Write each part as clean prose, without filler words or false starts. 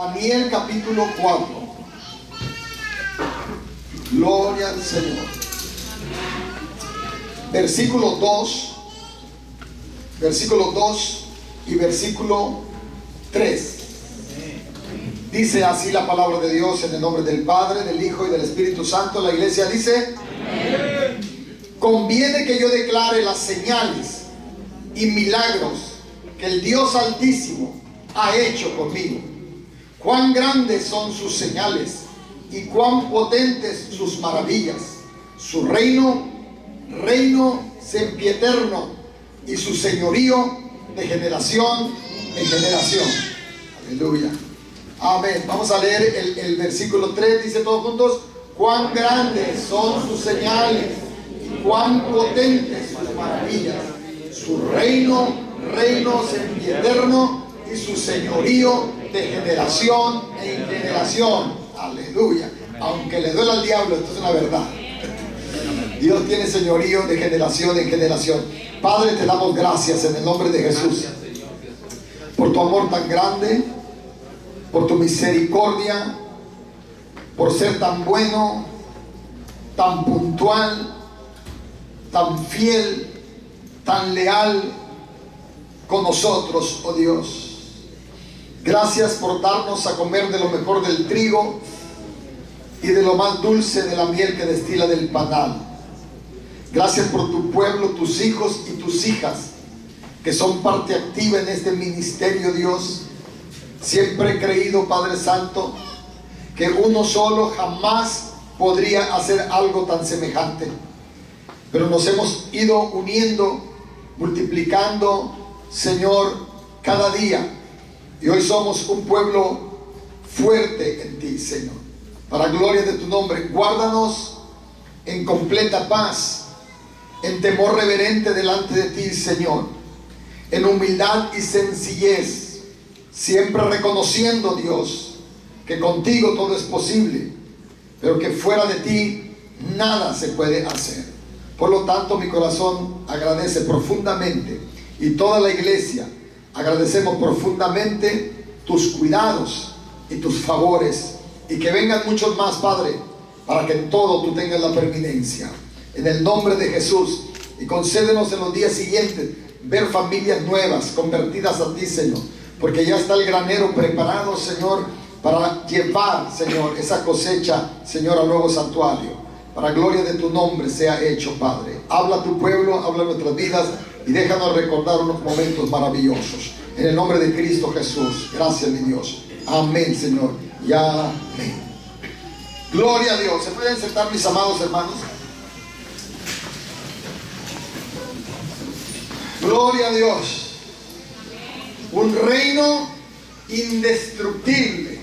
Daniel capítulo 4. Gloria al Señor. Versículo 2 y versículo 3. Dice así la palabra de Dios en el nombre del Padre, del Hijo y del Espíritu Santo. La iglesia dice: conviene que yo declare las señales y milagros que el Dios Altísimo ha hecho conmigo. Cuán grandes son sus señales y cuán potentes sus maravillas. Su reino sempiterno, y su señorío de generación en generación. Aleluya. Amén. Vamos a leer el versículo 3. Dice todos juntos: cuán grandes son sus señales y cuán potentes sus maravillas. Su reino sempiterno, y su señorío de generación en generación. Aleluya. Aunque le duela al diablo, esto es una verdad. Dios tiene señorío de generación en generación. Padre, te damos gracias en el nombre de Jesús por tu amor tan grande, por tu misericordia, por ser tan bueno, tan puntual, tan fiel, tan leal con nosotros, oh Dios. Gracias por darnos a comer de lo mejor del trigo y de lo más dulce de la miel que destila del panal. Gracias por tu pueblo, tus hijos y tus hijas que son parte activa en este ministerio, Dios. Siempre he creído, Padre Santo, que uno solo jamás podría hacer algo tan semejante. Pero nos hemos ido uniendo, multiplicando, Señor, cada día. Y hoy somos un pueblo fuerte en ti, Señor. Para gloria de tu nombre, guárdanos en completa paz, en temor reverente delante de ti, Señor, en humildad y sencillez, siempre reconociendo, Dios, que contigo todo es posible, pero que fuera de ti nada se puede hacer. Por lo tanto, mi corazón agradece profundamente, y toda la iglesia agradecemos profundamente tus cuidados y tus favores, y que vengan muchos más, Padre, para que en todo tú tengas la preeminencia. En el nombre de Jesús. Y concédenos en los días siguientes ver familias nuevas convertidas a ti, Señor, porque ya está el granero preparado, Señor, para llevar, Señor, esa cosecha, Señor, al nuevo santuario. Para gloria de tu nombre sea hecho, Padre. Habla a tu pueblo, habla a nuestras vidas, y déjanos recordar unos momentos maravillosos. En el nombre de Cristo Jesús. Gracias, mi Dios. Amén, Señor. Y amén. Gloria a Dios. ¿Se pueden sentar, mis amados hermanos? Gloria a Dios. Un reino indestructible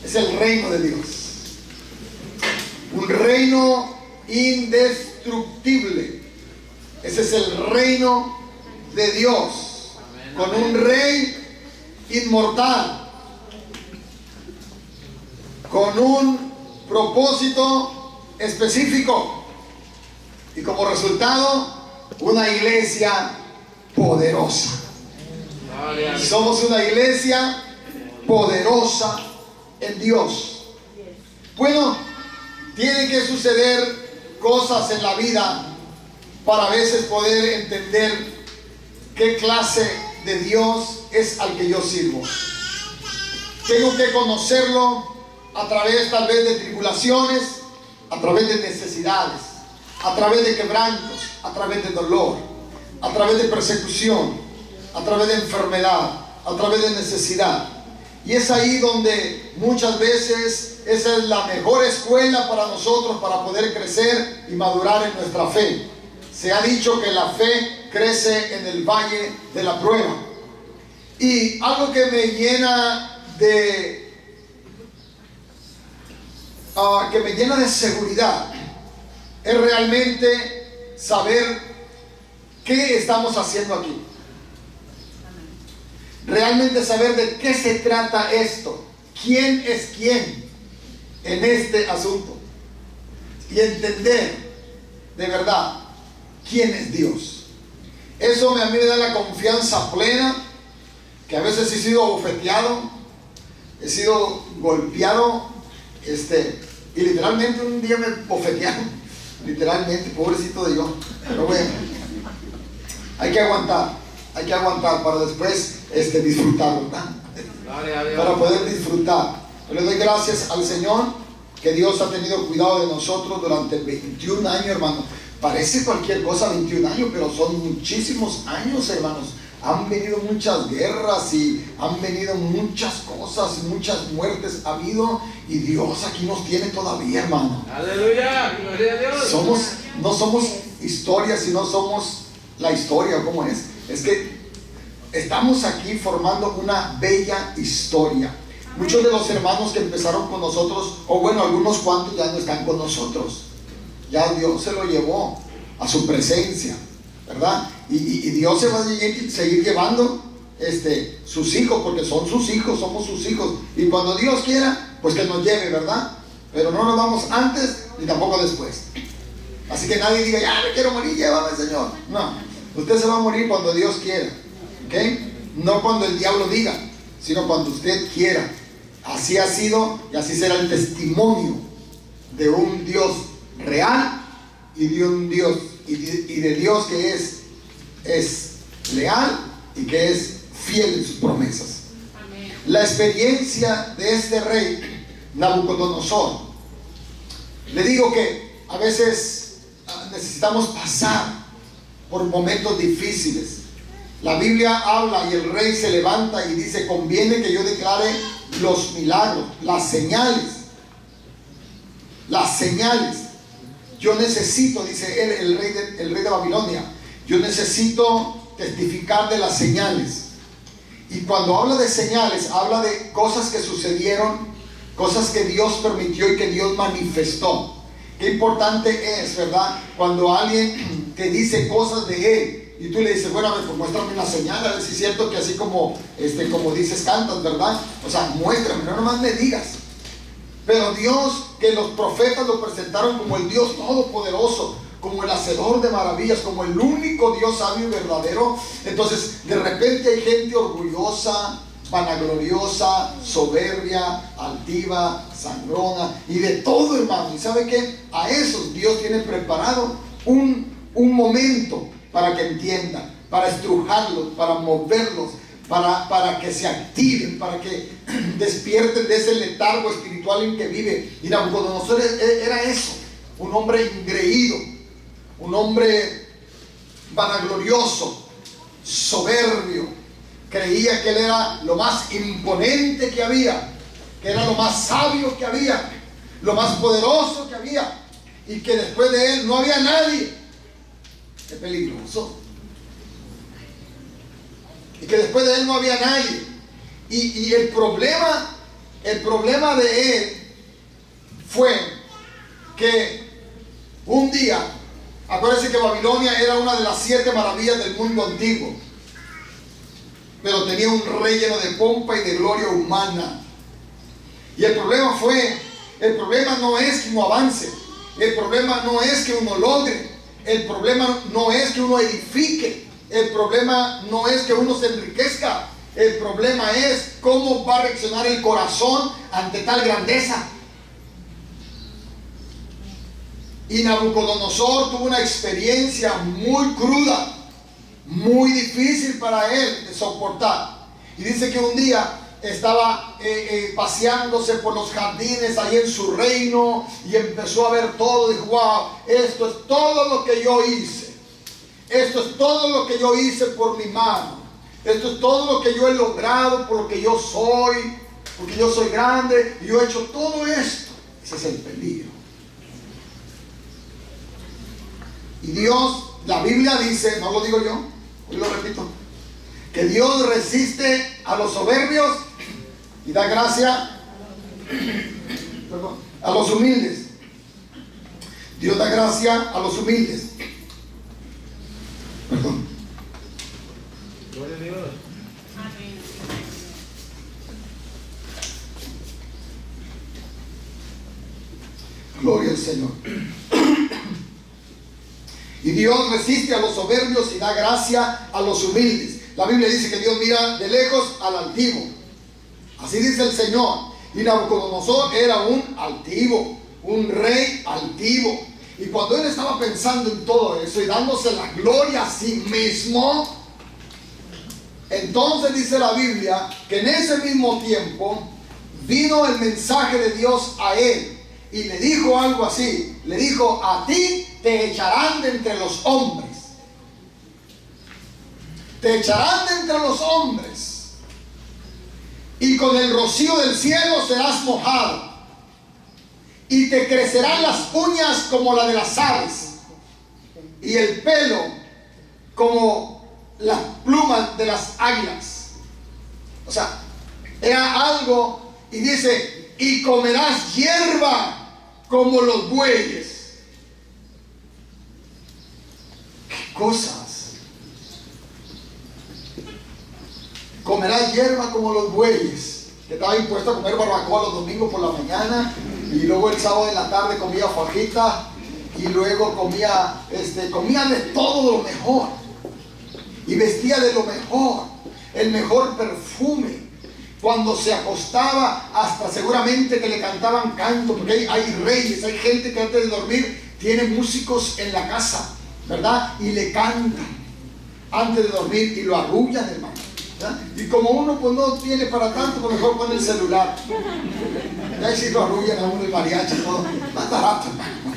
es el reino de Dios. Un reino indestructible. Ese es el reino de Dios. Con un rey inmortal, con un propósito específico, y como resultado una iglesia poderosa. Somos una iglesia poderosa en Dios. Bueno, tiene que suceder cosas en la vida para a veces poder entender qué clase de Dios es al que yo sirvo. Tengo que conocerlo a través tal vez de tribulaciones, a través de necesidades, a través de quebrantos, a través de dolor, a través de persecución, a través de enfermedad, a través de necesidad. Y es ahí donde muchas veces esa es la mejor escuela para nosotros para poder crecer y madurar en nuestra fe. Se ha dicho que la fe crece en el valle de la prueba. Y algo que me llena de seguridad es realmente saber qué estamos haciendo aquí. Realmente saber de qué se trata esto, quién es quién en este asunto, y entender de verdad quién es Dios. Eso a mí me da la confianza plena, que a veces he sido bofeteado, he sido golpeado, y literalmente un día me bofetearon, literalmente, pobrecito de yo, pero bueno, hay que aguantar para después disfrutar, ¿verdad? Para poder disfrutar. Yo le doy gracias al Señor que Dios ha tenido cuidado de nosotros durante 21 años, hermano. Parece cualquier cosa 21 años, pero son muchísimos años, hermanos. Han venido muchas guerras y han venido muchas cosas, muchas muertes ha habido, y Dios aquí nos tiene todavía, hermano. Aleluya, gloria a Dios. No somos historia, sino somos la historia. ¿Cómo es? Es que estamos aquí formando una bella historia. Muchos de los hermanos que empezaron con nosotros, o bueno, algunos cuantos ya no están con nosotros. Ya Dios se lo llevó a su presencia, ¿verdad? Y Dios se va a seguir llevando sus hijos, porque son sus hijos, somos sus hijos. Y cuando Dios quiera, pues que nos lleve, ¿verdad? Pero no nos vamos antes ni tampoco después. Así que nadie diga, ya me quiero morir, llévame, Señor. No, usted se va a morir cuando Dios quiera, ¿ok? No cuando el diablo diga, sino cuando usted quiera. Así ha sido y así será el testimonio de un Dios real y de un Dios y de Dios que es leal y que es fiel en sus promesas. Amén. La experiencia de este rey Nabucodonosor, le digo que a veces necesitamos pasar por momentos difíciles. La Biblia habla y el rey se levanta y dice: conviene que yo declare los milagros, las señales. Yo necesito, dice él, el rey de Babilonia, yo necesito testificar de las señales. Y cuando habla de señales, habla de cosas que sucedieron, cosas que Dios permitió y que Dios manifestó. Qué importante es, ¿verdad? Cuando alguien te dice cosas de él y tú le dices, bueno, a ver, pues muéstrame una señal, a ver si es cierto que así como dices, cantas, ¿verdad? O sea, muéstrame, no nomás me digas. Pero Dios, que los profetas lo presentaron como el Dios todopoderoso, como el hacedor de maravillas, como el único Dios sabio y verdadero. Entonces, de repente hay gente orgullosa, vanagloriosa, soberbia, altiva, sangrona y de todo, hermano. ¿Y sabe qué? A esos Dios tiene preparado un momento para que entiendan, para estrujarlos, para moverlos, para que se activen, para que despierten de ese letargo espiritual en que vive. Y Nabucodonosor era eso, un hombre engreído, un hombre vanaglorioso, soberbio. Creía que él era lo más imponente que había, que era lo más sabio que había, lo más poderoso que había, y que después de él no había nadie. Qué peligroso. Y que después de él no había nadie. Y el problema de él fue que un día, acuérdense que Babilonia era una de las 7 maravillas del mundo antiguo, pero tenía un rey lleno de pompa y de gloria humana. Y el problema no es que uno avance, el problema no es que uno logre, el problema no es que uno edifique, el problema no es que uno se enriquezca, el problema es cómo va a reaccionar el corazón ante tal grandeza. Y Nabucodonosor tuvo una experiencia muy cruda, muy difícil para él de soportar. Y dice que un día estaba paseándose por los jardines ahí en su reino y empezó a ver todo. Dijo: wow, esto es todo lo que yo hice. Esto es todo lo que yo hice por mi mano. Esto es todo lo que yo he logrado, por lo que yo soy, porque yo soy grande y yo he hecho todo esto. Ese es el peligro. Y Dios, la Biblia dice, no lo digo yo, hoy lo repito, que Dios resiste a los soberbios y da gracia a los humildes. Dios da gracia a los humildes. Perdón. Gloria a Dios. Gloria al Señor. Y Dios resiste a los soberbios y da gracia a los humildes. La Biblia dice que Dios mira de lejos al altivo, Así dice el Señor. Y Nabucodonosor era un altivo, un rey altivo. Y cuando él estaba pensando en todo eso y dándose la gloria a sí mismo, entonces dice la Biblia que en ese mismo tiempo vino el mensaje de Dios a él y le dijo algo así. Le dijo: a ti te echarán de entre los hombres. Te echarán de entre los hombres. Y con el rocío del cielo serás mojado. Y te crecerán las uñas como la de las aves. Y el pelo como las plumas de las águilas. O sea, era algo. Y dice: y comerás hierba como los bueyes. ¿Qué cosas? Comerás hierba como los bueyes. Que estaba impuesto a comer barbacoa los domingos por la mañana, y luego el sábado en la tarde comía fajita, y luego comía de todo lo mejor, y vestía de lo mejor, el mejor perfume. Cuando se acostaba, hasta seguramente que le cantaban canto, porque hay reyes, hay gente que antes de dormir tiene músicos en la casa, ¿verdad? Y le cantan antes de dormir y lo arrullan, hermano. Y como uno pues no tiene para tanto, pues mejor pone el celular. Y ahí sí lo arrullan a uno el mariachi y todo. Más barato, hermano.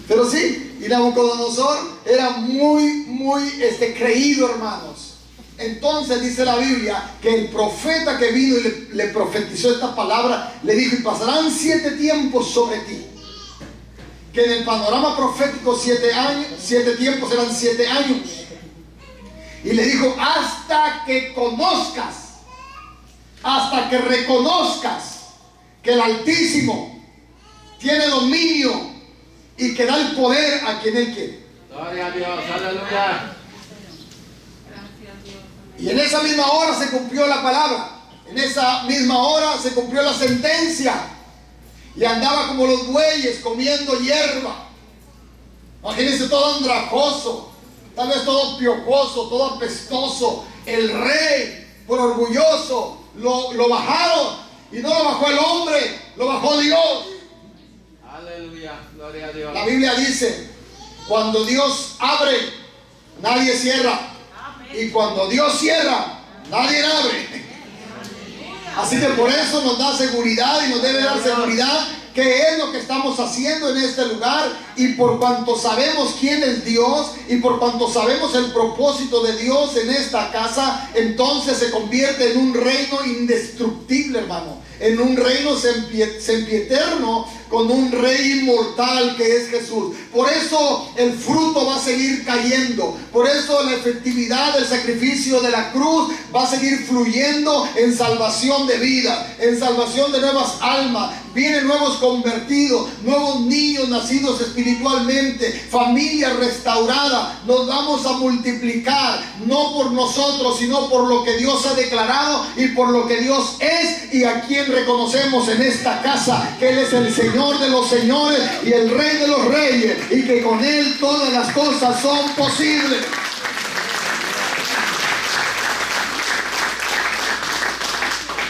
Pero sí, y Nabucodonosor era muy creído, hermanos. Entonces dice la Biblia que el profeta que vino y le profetizó esta palabra, le dijo: y pasarán 7 tiempos sobre ti. Que en el panorama profético 7 tiempos eran 7 años. Y le dijo: hasta que conozcas, hasta que reconozcas que el Altísimo tiene dominio y que da el poder a quien Él quiere. Gloria a Dios, aleluya. Y en esa misma hora se cumplió la palabra. En esa misma hora se cumplió la sentencia. Y andaba como los bueyes comiendo hierba. Imagínense, todo andrajoso, tal vez todo piojoso, todo apestoso. El rey, por orgulloso, lo bajaron. Y no lo bajó el hombre, lo bajó Dios. Aleluya, gloria a Dios. La Biblia dice: cuando Dios abre, nadie cierra. Y cuando Dios cierra, nadie abre. Así que por eso nos da seguridad y nos debe dar seguridad que es lo que estamos haciendo en este lugar. Y por cuanto sabemos quién es Dios y por cuanto sabemos el propósito de Dios en esta casa, entonces se convierte en un reino indestructible, hermano. En un reino sempieterno, con un rey inmortal que es Jesús. Por eso el fruto va a seguir cayendo. Por eso la efectividad del sacrificio de la cruz va a seguir fluyendo en salvación de vida, en salvación de nuevas almas. Vienen nuevos convertidos, nuevos niños nacidos espiritualmente, familia restaurada. Nos vamos a multiplicar, no por nosotros, sino por lo que Dios ha declarado y por lo que Dios es, y a quien reconocemos en esta casa que Él es el Señor de los señores y el Rey de los reyes, y que con Él todas las cosas son posibles.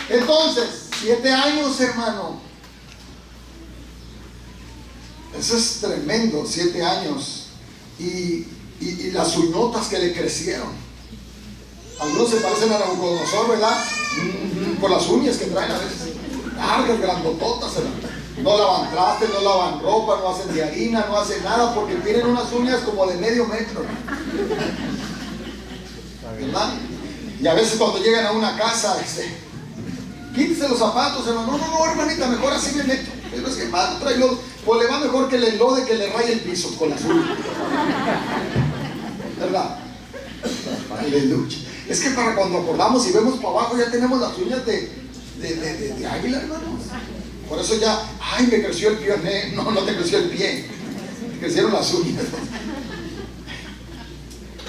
Entonces, 7 años, hermano. Eso es tremendo, 7 años. Y las uñotas que le crecieron. Algunos se parecen a Nabucodonosor, ¿verdad? Por las uñas que traen a veces. Largas, grandototas, ¿verdad? No lavan trastes, no lavan ropa, no hacen de harina, no hacen nada, porque tienen unas uñas como de medio metro, ¿verdad? Y a veces cuando llegan a una casa, quítese los zapatos, hermano. No, hermanita, mejor así me meto. Pero es que más trae lodo. Pues le va mejor que le enlode que le raye el piso con las uñas, ¿verdad? Aleluya. Es que para cuando acordamos y vemos para abajo ya tenemos las uñas de águila, hermanos. Por eso ya, ay, me creció el pie. No te creció el pie, te crecieron las uñas.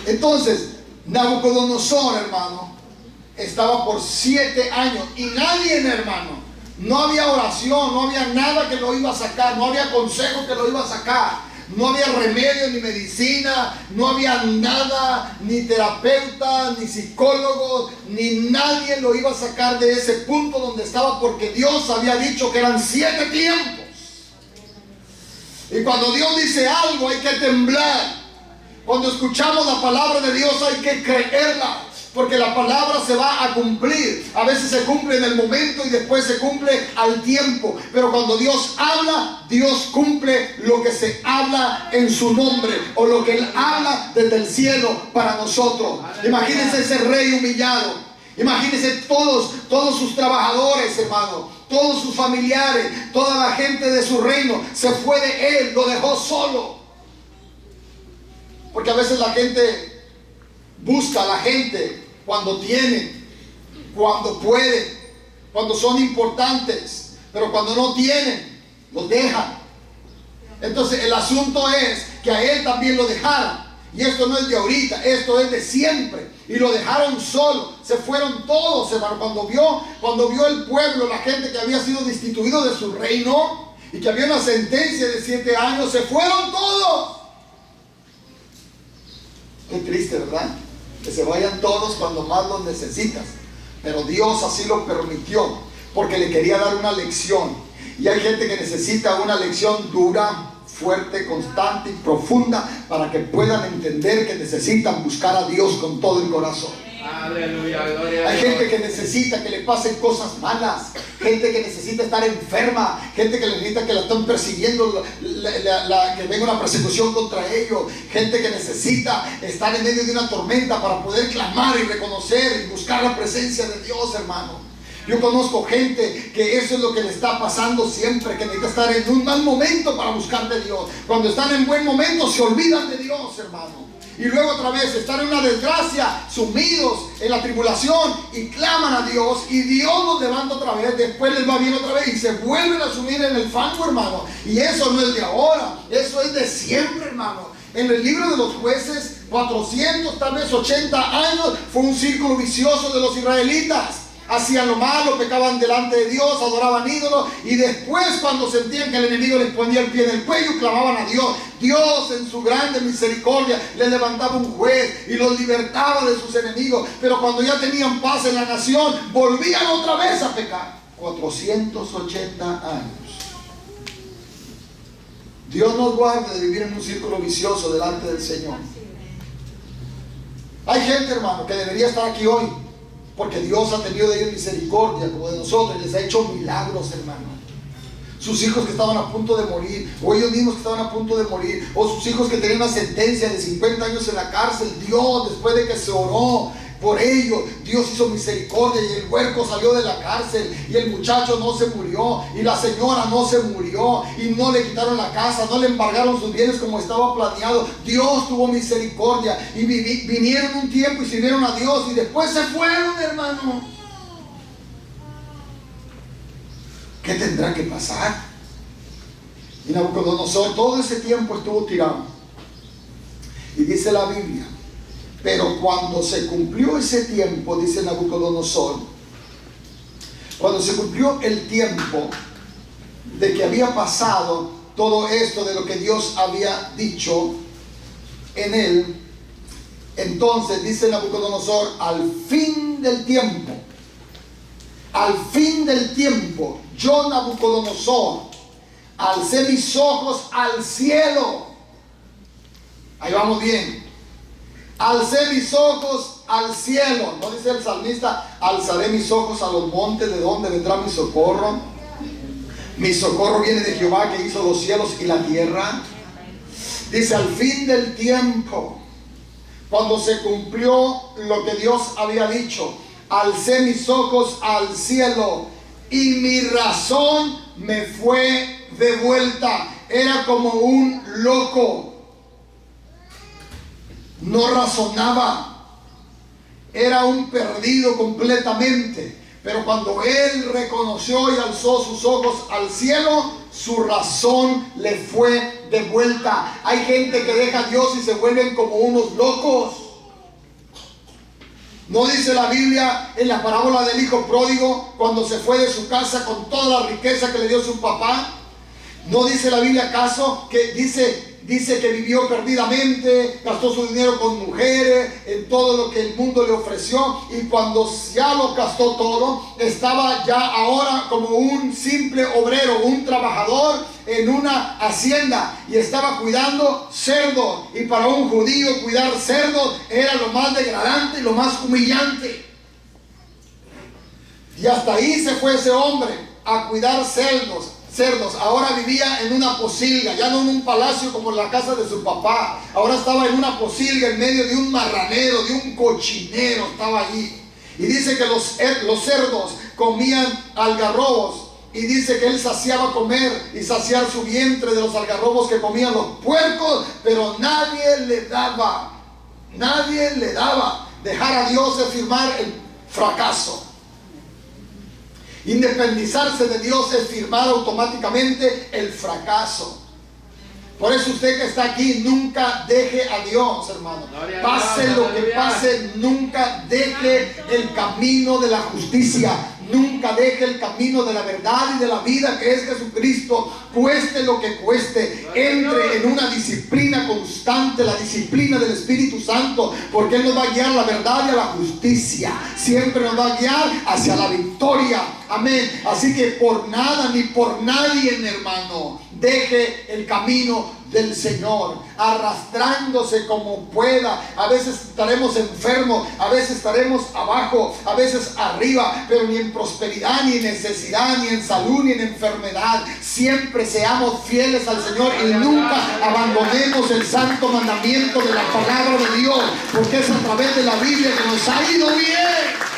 Entonces, Nabucodonosor, hermano, estaba por 7 años y nadie, hermano, no había oración, no había nada que lo iba a sacar, no había consejo que lo iba a sacar, no había remedio ni medicina, no había nada, ni terapeuta, ni psicólogo, ni nadie lo iba a sacar de ese punto donde estaba, porque Dios había dicho que eran 7 tiempos. Y cuando Dios dice algo hay que temblar. Cuando escuchamos la palabra de Dios hay que creerla, porque la palabra se va a cumplir. A veces se cumple en el momento y después se cumple al tiempo. Pero cuando Dios habla, Dios cumple lo que se habla en su nombre, o lo que Él habla desde el cielo para nosotros. Imagínense ese rey humillado. Imagínense todos sus trabajadores, hermano, todos sus familiares, toda la gente de su reino. Se fue de él, lo dejó solo. Porque a veces la gente busca a la gente cuando tienen, cuando pueden, cuando son importantes, pero cuando no tienen, los dejan. Entonces el asunto es que a él también lo dejaron. Y esto no es de ahorita, esto es de siempre. Y lo dejaron solo, se fueron todos, hermano. Cuando vio el pueblo, la gente que había sido destituido de su reino y que había una sentencia de 7 años, se fueron todos. Qué triste, ¿verdad? Que se vayan todos cuando más los necesitas. Pero Dios así lo permitió, porque le quería dar una lección. Y hay gente que necesita una lección dura, fuerte, constante y profunda, para que puedan entender que necesitan buscar a Dios con todo el corazón. Aleluya, gloria a Hay Dios. gente que necesita que le pasen cosas malas, gente que necesita estar enferma, gente que necesita que la estén persiguiendo, que venga una persecución contra ellos, gente que necesita estar en medio de una tormenta para poder clamar y reconocer y buscar la presencia de Dios, hermano. Yo conozco gente que eso es lo que le está pasando siempre, que necesita estar en un mal momento para buscar de Dios. Cuando están en buen momento se olvidan de Dios, hermano. Y luego otra vez están en una desgracia, sumidos en la tribulación, y claman a Dios, y Dios los levanta otra vez. Después les va bien otra vez y se vuelven a sumir en el fango, hermano. Y eso no es de ahora, eso es de siempre, hermano. En el libro de los jueces, 400, tal vez 80 años, fue un círculo vicioso de los israelitas. Hacían lo malo, pecaban delante de Dios, adoraban ídolos, y después, cuando sentían que el enemigo les ponía el pie en el cuello, clamaban a Dios. Dios, en su grande misericordia, les levantaba un juez y los libertaba de sus enemigos. Pero cuando ya tenían paz en la nación, volvían otra vez a pecar. 480 años. Dios nos guarde de vivir en un círculo vicioso delante del Señor. Hay gente, hermano, que debería estar aquí hoy, porque Dios ha tenido de ellos misericordia como de nosotros, y les ha hecho milagros, hermano. Sus hijos que estaban a punto de morir, o ellos mismos que estaban a punto de morir, o sus hijos que tenían una sentencia de 50 años en la cárcel. Dios, después de que se oró por ellos, Dios hizo misericordia, y el huerco salió de la cárcel, y el muchacho no se murió, y la señora no se murió, y no le quitaron la casa, no le embargaron sus bienes como estaba planeado. Dios tuvo misericordia, y vinieron un tiempo y sirvieron a Dios, y después se fueron, hermano. ¿Qué tendrá que pasar? Y Nabucodonosor todo ese tiempo estuvo tirado. Y dice la Biblia, pero cuando se cumplió ese tiempo, dice Nabucodonosor, cuando se cumplió el tiempo de que había pasado todo esto de lo que Dios había dicho en él, entonces dice Nabucodonosor, al fin del tiempo, yo, Nabucodonosor, alcé mis ojos al cielo. Ahí vamos bien. Alcé mis ojos al cielo. ¿No dice el salmista, alzaré mis ojos a los montes, de donde vendrá mi socorro? Mi socorro viene de Jehová, que hizo los cielos y la tierra. Dice, al fin del tiempo, cuando se cumplió lo que Dios había dicho, alcé mis ojos al cielo y mi razón me fue de vuelta. Era como un loco. No razonaba. Era un perdido completamente. Pero cuando él reconoció y alzó sus ojos al cielo, su razón le fue de vuelta. Hay gente que deja a Dios y se vuelven como unos locos. ¿No dice la Biblia en la parábola del hijo pródigo, cuando se fue de su casa con toda la riqueza que le dio su papá, ¿No dice la Biblia acaso que dice que vivió perdidamente, gastó su dinero con mujeres, en todo lo que el mundo le ofreció, y cuando ya lo gastó todo, estaba ya ahora como un simple obrero, un trabajador en una hacienda, y estaba cuidando cerdos? Y para un judío cuidar cerdos era lo más degradante y lo más humillante. Y hasta ahí se fue ese hombre, a cuidar cerdos. Ahora vivía en una posilga, ya no en un palacio como en la casa de su papá. Ahora estaba en una posilga en medio de un marranero, de un cochinero, estaba allí. Y dice que los cerdos comían algarrobos, y dice que él saciaba comer y saciar su vientre de los algarrobos que comían los puercos, pero nadie le daba. Dejar a Dios es firmar el fracaso. Independizarse de Dios es firmar automáticamente el fracaso. Por eso usted que está aquí, nunca deje a Dios, hermano. Pase lo que pase, nunca deje el camino de la justicia. Nunca deje el camino de la verdad y de la vida, que es Jesucristo. Cueste lo que cueste, entre en una disciplina constante, la disciplina del Espíritu Santo, porque Él nos va a guiar a la verdad y a la justicia. Siempre nos va a guiar hacia la victoria. Amén. Así que por nada ni por nadie, hermano, deje el camino del Señor, arrastrándose como pueda. A veces estaremos enfermos, a veces estaremos abajo, a veces arriba, pero ni en prosperidad, ni en necesidad, ni en salud, ni en enfermedad. Siempre seamos fieles al Señor y nunca abandonemos el santo mandamiento de la palabra de Dios, porque es a través de la Biblia que nos ha ido bien.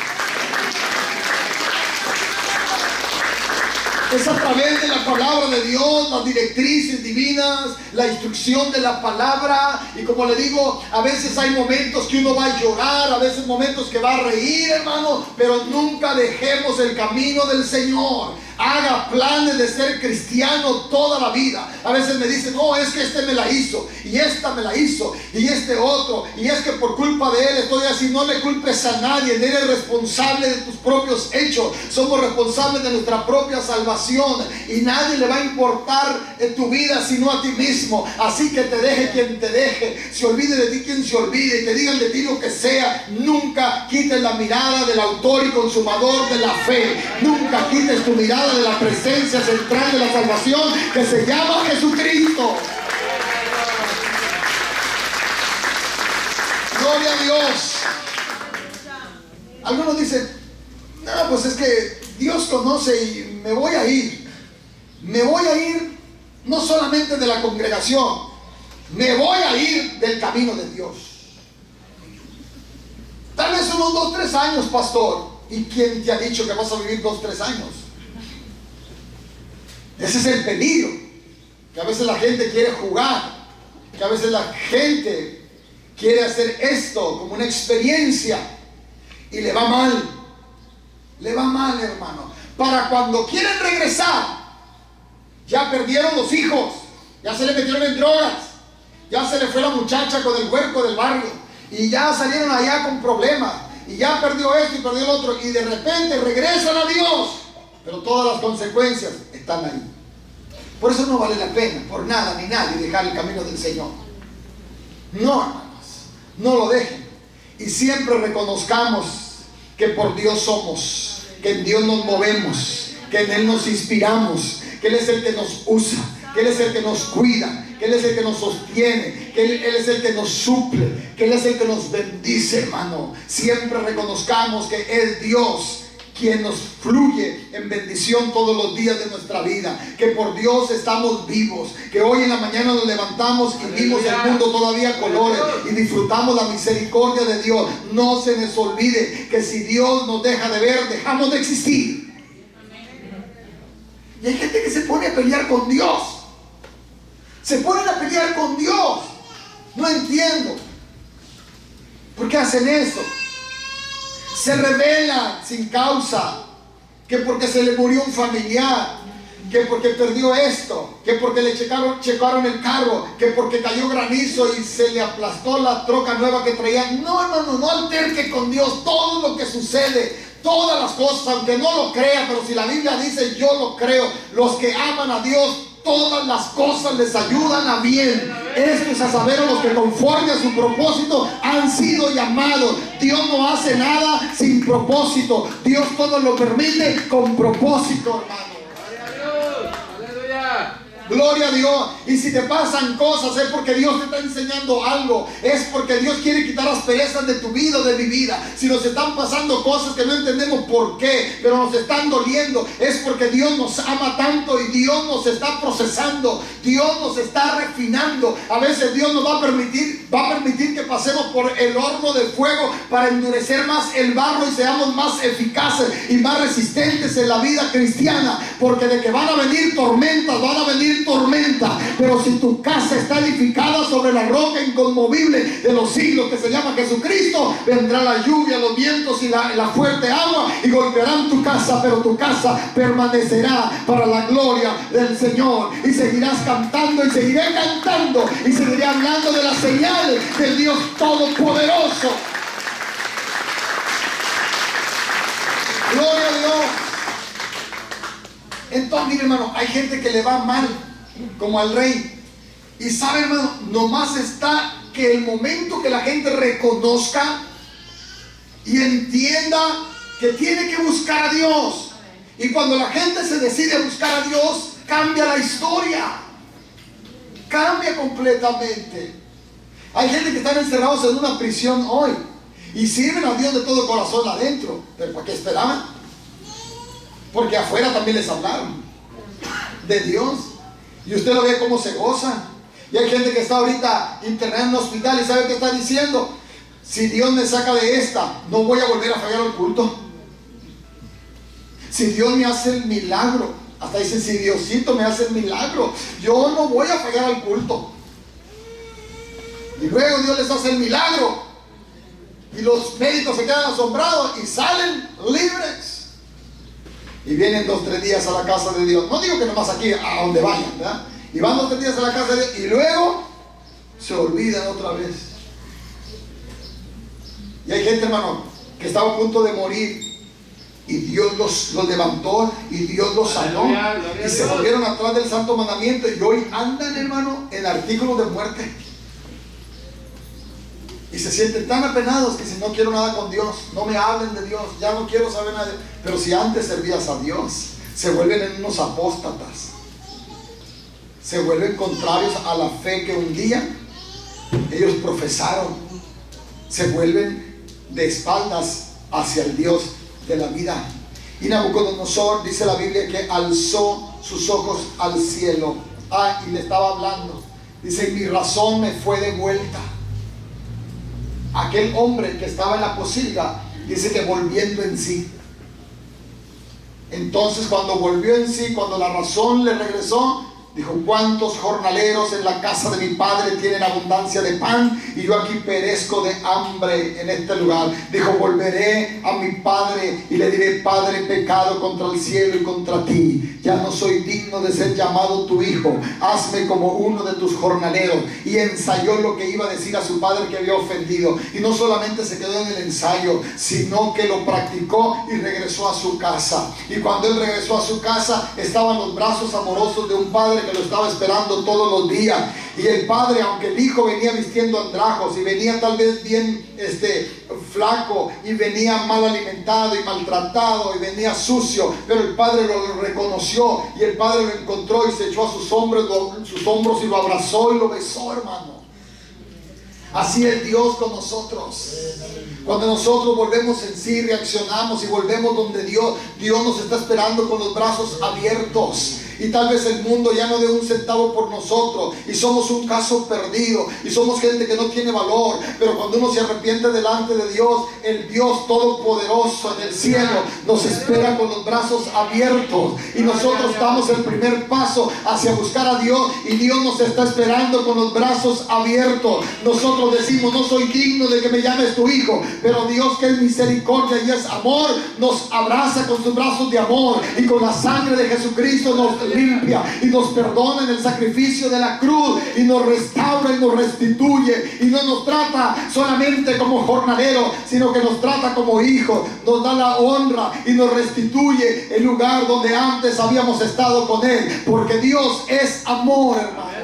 Es a través de la palabra de Dios, las directrices divinas, la instrucción de la palabra. Y como le digo, a veces hay momentos que uno va a llorar, a veces momentos que va a reír, hermano, pero nunca dejemos el camino del Señor. Haga planes de ser cristiano toda la vida. A veces me dicen, no, es que este me la hizo, y esta me la hizo, y este otro, y es que por culpa de él estoy así. No le culpes a nadie, eres responsable de tus propios hechos. Somos responsables de nuestra propia salvación, y nadie le va a importar en tu vida sino a ti mismo. Así que te deje quien te deje, se olvide de ti quien se olvide, y te digan de ti lo que sea. Nunca quites la mirada del autor y consumador de la fe. Nunca quites tu mirada de la presencia central de la salvación, que se llama Jesucristo. Gloria a Dios. Algunos dicen, no, pues es que Dios conoce y me voy a ir. Me voy a ir no solamente de la congregación, me voy a ir del camino de Dios. Tal vez unos 2 o 3 años, pastor. ¿Y quién te ha dicho que vas a vivir 2 o 3 años? Ese es el peligro, que a veces la gente quiere jugar, que a veces la gente quiere hacer esto como una experiencia y le va mal, hermano. Para cuando quieren regresar, ya perdieron los hijos, ya se le metieron en drogas, ya se le fue la muchacha con el huerco del barrio, y ya salieron allá con problemas, y ya perdió esto y perdió el otro, y de repente regresan a Dios, pero todas las consecuencias están ahí. Por eso no vale la pena, por nada ni nadie, dejar el camino del Señor. No, hermanos, no lo dejen. Y siempre reconozcamos que por Dios somos, que en Dios nos movemos, que en Él nos inspiramos, que Él es el que nos usa, que Él es el que nos cuida, que Él es el que nos sostiene, que Él es el que nos suple, que Él es el que nos bendice, hermano. Siempre reconozcamos que es Dios quien nos fluye en bendición todos los días de nuestra vida, que por Dios estamos vivos, que hoy en la mañana nos levantamos y vimos el mundo todavía colores y disfrutamos la misericordia de Dios. No se nos olvide que si Dios nos deja de ver, dejamos de existir. Y hay gente que se pone a pelear con Dios, se ponen a pelear con Dios. No entiendo por qué hacen eso. Se rebelan sin causa, que porque se le murió un familiar, que porque perdió esto, que porque le checaron el carro, que porque cayó granizo y se le aplastó la troca nueva que traían. No alterque con Dios. Todo lo que sucede, todas las cosas, aunque no lo crea, pero si la Biblia dice, yo lo creo, los que aman a Dios, todas las cosas les ayudan a bien. Esto es a saber a los que conforme a su propósito han sido llamados. Dios no hace nada sin propósito. Dios todo lo permite con propósito, hermano. Gloria a Dios. Y si te pasan cosas es porque Dios te está enseñando algo. Es porque Dios quiere quitar asperezas de tu vida o de mi vida. Si nos están pasando cosas que no entendemos por qué, pero nos están doliendo, es porque Dios nos ama tanto y Dios nos está procesando. Dios nos está refinando. A veces Dios nos va a permitir que pasemos por el horno de fuego para endurecer más el barro y seamos más eficaces y más resistentes en la vida cristiana. Porque de que van a venir tormentas, van a venir tormenta, pero si tu casa está edificada sobre la roca inconmovible de los siglos que se llama Jesucristo, vendrá la lluvia, los vientos y la fuerte agua y golpearán tu casa, pero tu casa permanecerá para la gloria del Señor, y seguirás cantando y seguiré cantando y seguiré hablando de la señal del Dios Todopoderoso. Gloria a Dios. Entonces, mire, hermano, hay gente que le va mal, como al rey. Y sabe, hermano, nomás está que el momento que la gente reconozca y entienda que tiene que buscar a Dios. Y cuando la gente se decide buscar a Dios, cambia la historia. Cambia completamente. Hay gente que están encerrados en una prisión hoy y sirven a Dios de todo corazón adentro. ¿Pero para qué esperaban? Porque afuera también les hablaron de Dios. Y usted lo ve cómo se goza. Y hay gente que está ahorita internada en un hospital y sabe qué está diciendo: si Dios me saca de esta, no voy a volver a fallar al culto. Si Dios me hace el milagro, hasta dicen, si Diosito me hace el milagro, yo no voy a fallar al culto. Y luego Dios les hace el milagro y los médicos se quedan asombrados y salen libres. Y vienen 2 o 3 días a la casa de Dios. No digo que nomás aquí, a donde vayan, ¿verdad? Y van 2 o 3 días a la casa de Dios y luego se olvidan otra vez. Y hay gente, hermano, que estaba a punto de morir y Dios los levantó y Dios los sanó. Y se volvieron atrás del santo mandamiento y hoy andan, hermano, en artículos de muerte. Y se sienten tan apenados que dicen: no quiero nada con Dios, no me hablen de Dios, ya no quiero saber nada. Pero si antes servías a Dios, se vuelven en unos apóstatas. Se vuelven contrarios a la fe que un día ellos profesaron. Se vuelven de espaldas hacia el Dios de la vida. Y Nabucodonosor, dice la Biblia, que alzó sus ojos al cielo. Y le estaba hablando. Dice: mi razón me fue devuelta. Aquel hombre que estaba en la posilga, dice que volviendo en sí. Entonces cuando volvió en sí, cuando la razón le regresó, dijo: ¿cuántos jornaleros en la casa de mi padre tienen abundancia de pan y yo aquí perezco de hambre en este lugar? Dijo: volveré a mi padre y le diré: Padre, he pecado contra el cielo y contra ti, ya no soy digno de ser llamado tu hijo, hazme como uno de tus jornaleros. Y ensayó lo que iba a decir a su padre que había ofendido, y no solamente se quedó en el ensayo, sino que lo practicó y regresó a su casa. Y cuando él regresó a su casa, estaban los brazos amorosos de un padre que lo estaba esperando todos los días. Y el padre, aunque el hijo venía vistiendo andrajos y venía tal vez bien flaco y venía mal alimentado y maltratado y venía sucio, pero el padre lo reconoció y el padre lo encontró y se echó a sus hombros y lo abrazó y lo besó, hermano. Así es Dios con nosotros. Cuando nosotros volvemos en sí, reaccionamos y volvemos donde Dios nos está esperando con los brazos abiertos. Y tal vez el mundo ya no dé un centavo por nosotros y somos un caso perdido y somos gente que no tiene valor. Pero cuando uno se arrepiente delante de Dios, el Dios Todopoderoso en el cielo nos espera con los brazos abiertos, y nosotros damos el primer paso hacia buscar a Dios y Dios nos está esperando con los brazos abiertos. Nosotros decimos: no soy digno de que me llames tu hijo, pero Dios, que es misericordia y es amor, nos abraza con sus brazos de amor, y con la sangre de Jesucristo nos limpia y nos perdona en el sacrificio de la cruz y nos restaura y nos restituye y no nos trata solamente como jornaleros, sino que nos trata como hijos, nos da la honra y nos restituye el lugar donde antes habíamos estado con Él, porque Dios es amor, hermano.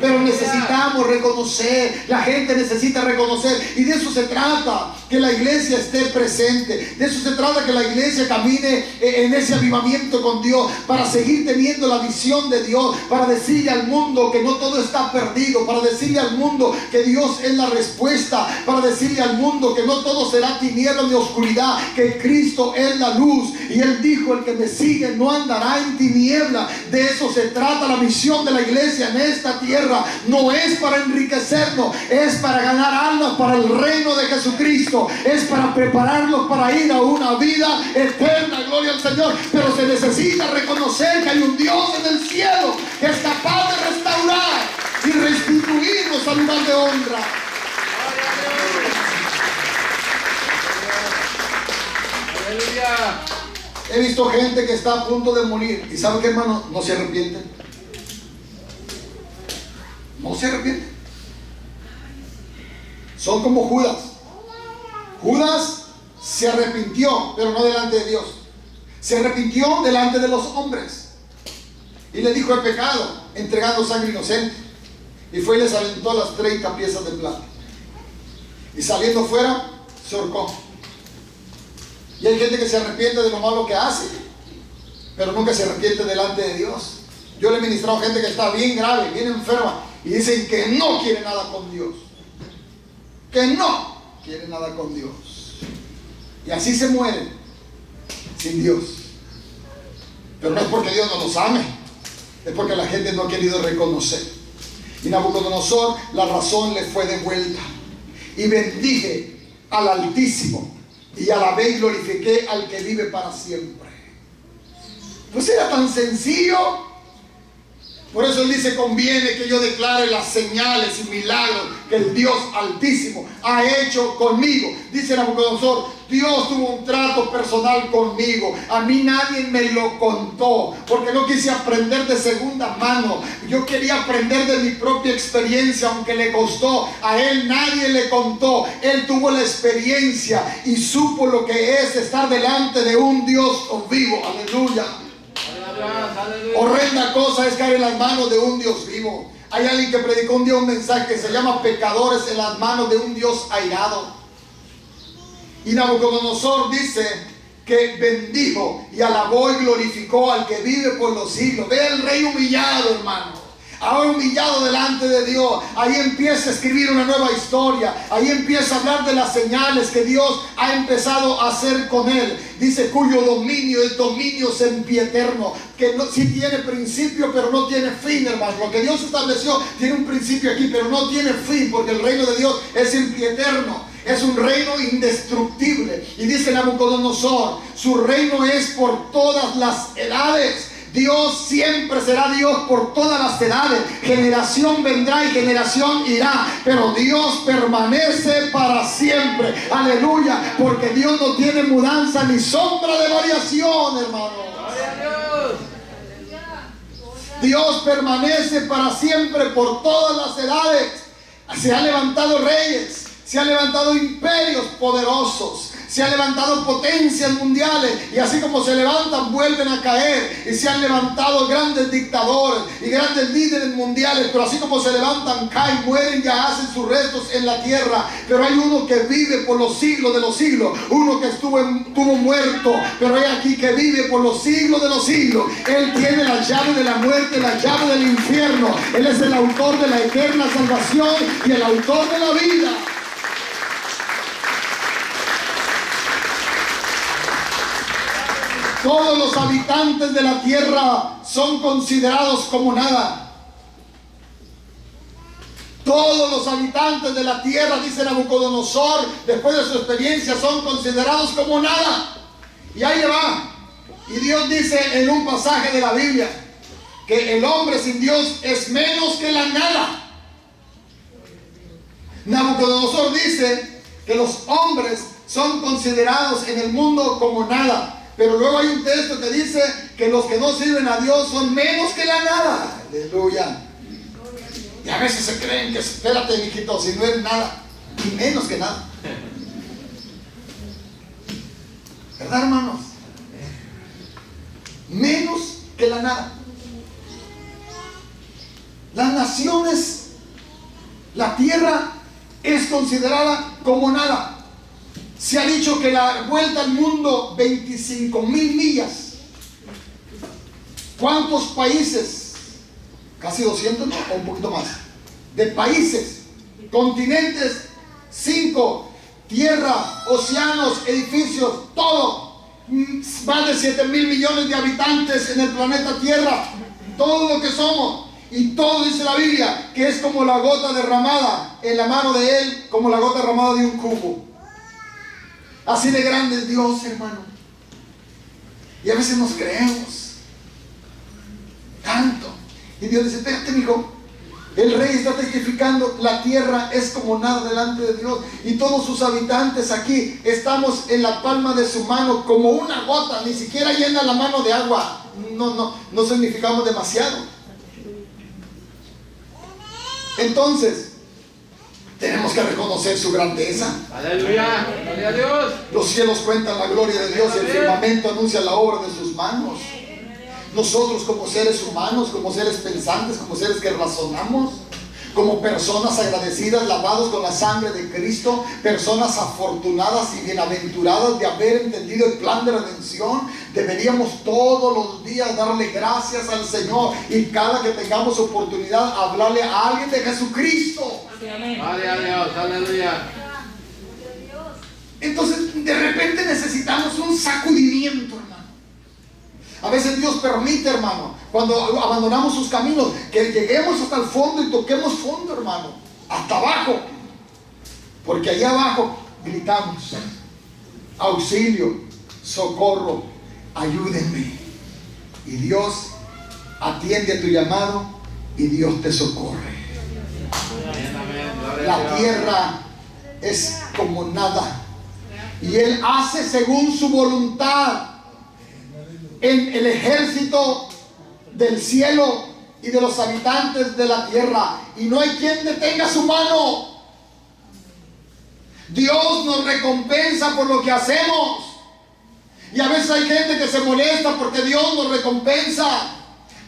Pero necesitamos reconocer, la gente necesita reconocer, y de eso se trata, que la iglesia esté presente, de eso se trata, que la iglesia camine en ese avivamiento con Dios, para seguir teniendo la visión de Dios, para decirle al mundo que no todo está perdido, para decirle al mundo que Dios es la respuesta, para decirle al mundo que no todo será tinieblas ni oscuridad, que Cristo es la luz, y Él dijo: el que me sigue no andará en tinieblas. De eso se trata la misión de la iglesia en esta tierra. No es para enriquecernos, es para ganar almas para el reino de Jesucristo, es para prepararlos para ir a una vida eterna, gloria al Señor. Pero se necesita reconocer que hay un Dios en el cielo que es capaz de restaurar y restituirnos al lugar de honra. Aleluya. He visto gente que está a punto de morir, y ¿sabe qué, hermano? No se arrepienten. No se arrepienten. Son como Judas. Judas se arrepintió, pero no delante de Dios. Se arrepintió delante de los hombres y le dijo: he pecado, entregando sangre inocente. Y fue y les aventó las 30 piezas de plata, y saliendo fuera se ahorcó. Y hay gente que se arrepiente de lo malo que hace, pero nunca se arrepiente delante de Dios. Yo le he ministrado a gente que está bien grave, bien enferma, y dicen que no quiere nada con Dios, que no quiere nada con Dios, y así se mueren sin Dios. Pero no es porque Dios no los ame, es porque la gente no ha querido reconocer. Y Nabucodonosor, la razón le fue devuelta, y bendije al Altísimo, y alabé y glorifiqué al que vive para siempre. Pues era tan sencillo. Por eso Él dice: conviene que yo declare las señales y milagros que el Dios Altísimo ha hecho conmigo. Dice Nabucodonosor: Dios tuvo un trato personal conmigo. A mí nadie me lo contó, porque no quise aprender de segunda mano. Yo quería aprender de mi propia experiencia, aunque le costó. A él nadie le contó. Él tuvo la experiencia y supo lo que es estar delante de un Dios vivo. Aleluya. Horrenda cosa es caer en las manos de un Dios vivo. Hay alguien que predicó un día un mensaje que se llama: pecadores en las manos de un Dios airado. Y Nabucodonosor dice que bendijo y alabó y glorificó al que vive por los siglos. Ve al rey humillado, hermano. Ahora humillado delante de Dios. Ahí empieza a escribir una nueva historia. Ahí empieza a hablar de las señales que Dios ha empezado a hacer con él. Dice: cuyo dominio es dominio sempiterno, que no, sí tiene principio pero no tiene fin, hermano. Lo que Dios estableció tiene un principio aquí, pero no tiene fin, porque el reino de Dios es sempiterno. Es un reino indestructible. Y dice Nabucodonosor: su reino es por todas las edades. Dios siempre será Dios por todas las edades. Generación vendrá y generación irá, pero Dios permanece para siempre. Aleluya, porque Dios no tiene mudanza ni sombra de variación, hermano. Dios permanece para siempre por todas las edades. Se han levantado reyes, se han levantado imperios poderosos, se han levantado potencias mundiales, y así como se levantan vuelven a caer, y se han levantado grandes dictadores y grandes líderes mundiales, pero así como se levantan, caen, mueren, ya hacen sus restos en la tierra. Pero hay uno que vive por los siglos de los siglos, uno que estuvo muerto, pero hay aquí que vive por los siglos de los siglos. Él tiene la llave de la muerte, la llave del infierno. Él es el autor de la eterna salvación y el autor de la vida. Todos los habitantes de la tierra son considerados como nada. Todos los habitantes de la tierra, dice Nabucodonosor, después de su experiencia, son considerados como nada. Y ahí le va. Y Dios dice en un pasaje de la Biblia que el hombre sin Dios es menos que la nada. Nabucodonosor dice que los hombres son considerados en el mundo como nada. Pero luego hay un texto que dice que los que no sirven a Dios son menos que la nada. Aleluya. Y a veces se creen que, espérate, mijito, si no eres nada, y menos que nada. ¿Verdad, hermanos? Menos que la nada. Las naciones, la tierra es considerada como nada. Se ha dicho que la vuelta al mundo 25,000 millas. ¿Cuántos países? Casi 200, ¿no? O un poquito más. De países, continentes, 5, tierra, océanos, edificios, todo. Más de 7,000 millones de habitantes en el planeta Tierra. Todo lo que somos. Y todo dice la Biblia que es como la gota derramada en la mano de Él, como la gota derramada de un cubo. Así de grande es Dios, hermano. Y a veces nos creemos tanto. Y Dios dice, espérate, mijo. El rey está testificando, la tierra es como nada delante de Dios. Y todos sus habitantes aquí estamos en la palma de su mano como una gota. Ni siquiera llena la mano de agua. No significamos demasiado. Entonces, tenemos que reconocer su grandeza. Aleluya, gloria a Dios. Los cielos cuentan la gloria de Dios y el firmamento anuncia la obra de sus manos. Nosotros como seres humanos, como seres pensantes, como seres que razonamos, como personas agradecidas, lavados con la sangre de Cristo, personas afortunadas y bienaventuradas de haber entendido el plan de redención, deberíamos todos los días darle gracias al Señor y cada que tengamos oportunidad hablarle a alguien de Jesucristo. Gloria a Dios, aleluya. Entonces de repente necesitamos un sacudimiento, hermano. A veces Dios permite, hermano, cuando abandonamos sus caminos, que lleguemos hasta el fondo y toquemos fondo, hermano, hasta abajo, porque allá abajo gritamos, auxilio, socorro, ayúdenme, y Dios atiende a tu llamado y Dios te socorre. La tierra es como nada y Él hace según su voluntad en el ejército del cielo y de los habitantes de la tierra, y no hay quien detenga su mano. Dios nos recompensa por lo que hacemos, y a veces hay gente que se molesta porque Dios nos recompensa,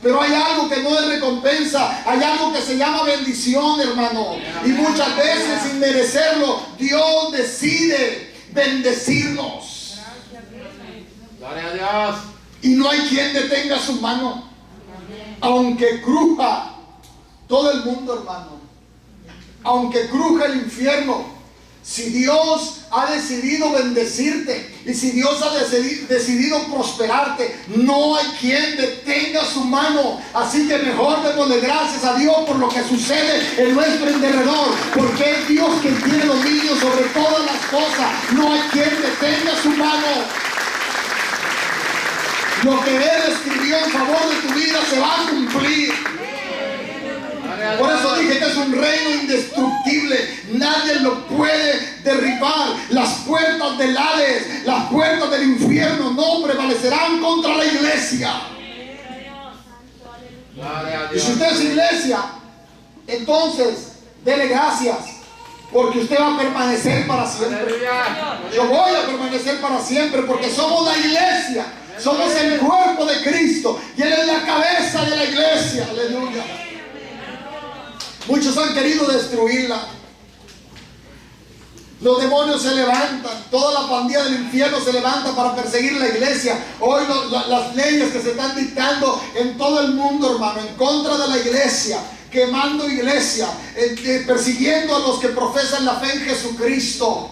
pero hay algo que no es recompensa, hay algo que se llama bendición, hermano, y muchas veces sin merecerlo Dios decide bendecirnos. Gloria a Dios. Y no hay quien detenga su mano, aunque cruja todo el mundo, hermano, aunque cruja el infierno. Si Dios ha decidido bendecirte y si Dios ha decidido prosperarte, no hay quien detenga su mano. Así que mejor démosle gracias a Dios por lo que sucede en nuestro alrededor, porque es Dios quien tiene dominio sobre todas las cosas. No hay quien detenga su mano. Lo que Él escribió en favor de tu vida se va a cumplir. Por eso dije que es un reino indestructible. Nadie lo puede derribar. Las puertas del Hades, las puertas del infierno no prevalecerán contra la iglesia. Y si usted es iglesia, entonces dele gracias, porque usted va a permanecer para siempre. Yo voy a permanecer para siempre porque somos la iglesia. Somos el cuerpo de Cristo y Él es la cabeza de la iglesia. Aleluya. Muchos han querido destruirla. Los demonios se levantan. Toda la pandilla del infierno se levanta para perseguir la iglesia. Hoy las leyes que se están dictando en todo el mundo, hermano, en contra de la iglesia, quemando iglesia, persiguiendo a los que profesan la fe en Jesucristo,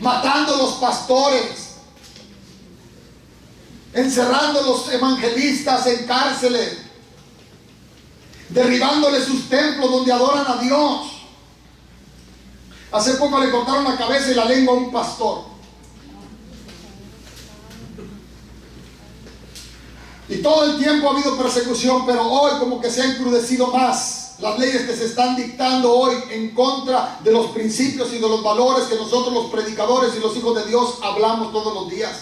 matando a los pastores, encerrando a los evangelistas en cárceles, derribándoles sus templos donde adoran a Dios. Hace poco le cortaron la cabeza y la lengua a un pastor. Y todo el tiempo ha habido persecución, pero hoy como que se ha encrudecido más las leyes que se están dictando hoy en contra de los principios y de los valores que nosotros los predicadores y los hijos de Dios hablamos todos los días.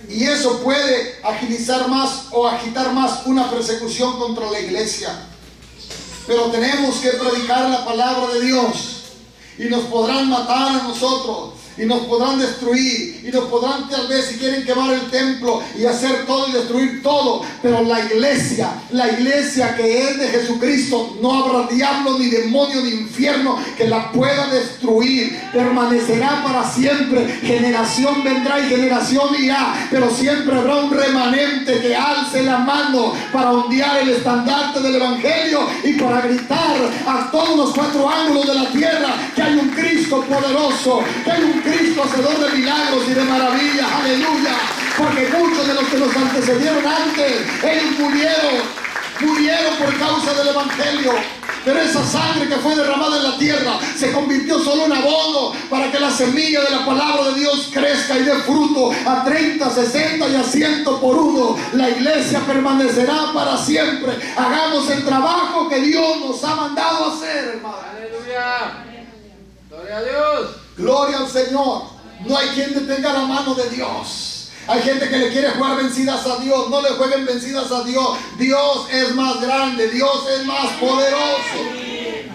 Y eso puede agilizar más o agitar más una persecución contra la iglesia. Pero tenemos que predicar la palabra de Dios. Y nos podrán matar a nosotros. Y nos podrán destruir. Y nos podrán tal vez, si quieren, quemar el templo y hacer todo y destruir todo. Pero la iglesia que es de Jesucristo, no habrá diablo, ni demonio, ni infierno que la pueda destruir. Permanecerá para siempre. Generación vendrá y generación irá. Pero siempre habrá un remanente que alce la mano para ondear el estandarte del evangelio y para gritar a todos los cuatro ángulos de la tierra que hay un Cristo poderoso, que hay un Cristo hacedor de milagros y de maravillas. Aleluya. Porque muchos de los que nos antecedieron antes, ellos murieron por causa del evangelio. Pero esa sangre que fue derramada en la tierra se convirtió solo en abono para que la semilla de la palabra de Dios crezca y dé fruto a 30, 60 y a 100 por uno. La iglesia permanecerá para siempre. Hagamos el trabajo que Dios nos ha mandado a hacer, hermano. Aleluya. Gloria a Dios. Gloria al Señor. No hay quien detenga la mano de Dios. Hay gente que le quiere jugar vencidas a Dios. No le jueguen vencidas a Dios. Dios es más grande. Dios es más poderoso. Amén.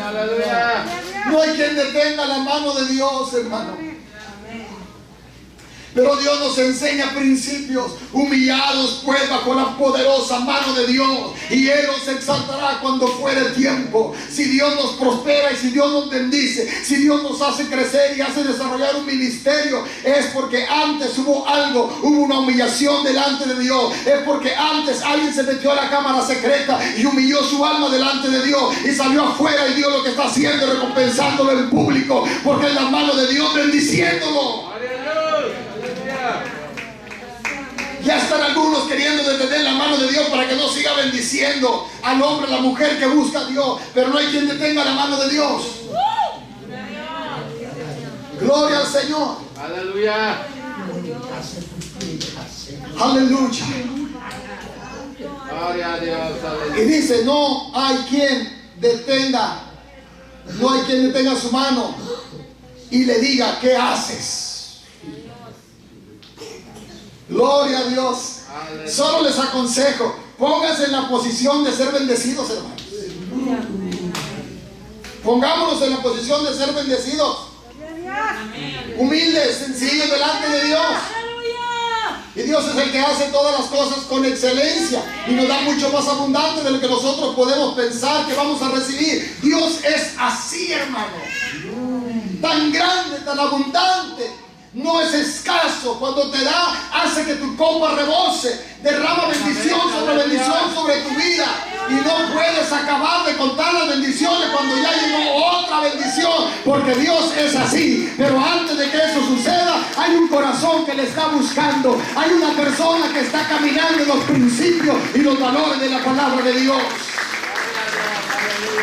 Aleluya. No hay quien detenga la mano de Dios, hermano. Pero Dios nos enseña principios. Humillados pues bajo la poderosa mano de Dios, y Él nos exaltará cuando fuere tiempo. Si Dios nos prospera y si Dios nos bendice, si Dios nos hace crecer y hace desarrollar un ministerio, es porque antes hubo algo, hubo una humillación delante de Dios. Es porque antes alguien se metió a la cámara secreta y humilló su alma delante de Dios y salió afuera, y Dios lo que está haciendo, recompensándolo en público, porque es la mano de Dios bendiciéndolo. Ya están algunos queriendo detener la mano de Dios para que no siga bendiciendo al hombre, a la mujer que busca a Dios. Pero no hay quien detenga la mano de Dios. Gloria al Señor. Aleluya. Aleluya. Gloria a Dios. Y dice, no hay quien detenga su mano y le diga, ¿qué haces? Gloria a Dios. Aleluya. Solo les aconsejo, pónganse en la posición de ser bendecidos, hermanos. Pongámonos en la posición de ser bendecidos. Humildes, sencillos delante de Dios. Y Dios es el que hace todas las cosas con excelencia y nos da mucho más abundante de lo que nosotros podemos pensar que vamos a recibir. Dios es así, hermano. Tan grande, tan abundante. No es escaso. Cuando te da, hace que tu copa rebose. Derrama bendición sobre tu vida. Y no puedes acabar de contar las bendiciones cuando ya llegó otra bendición. Porque Dios es así. Pero antes de que eso suceda, hay un corazón que le está buscando. Hay una persona que está caminando en los principios y los valores de la palabra de Dios.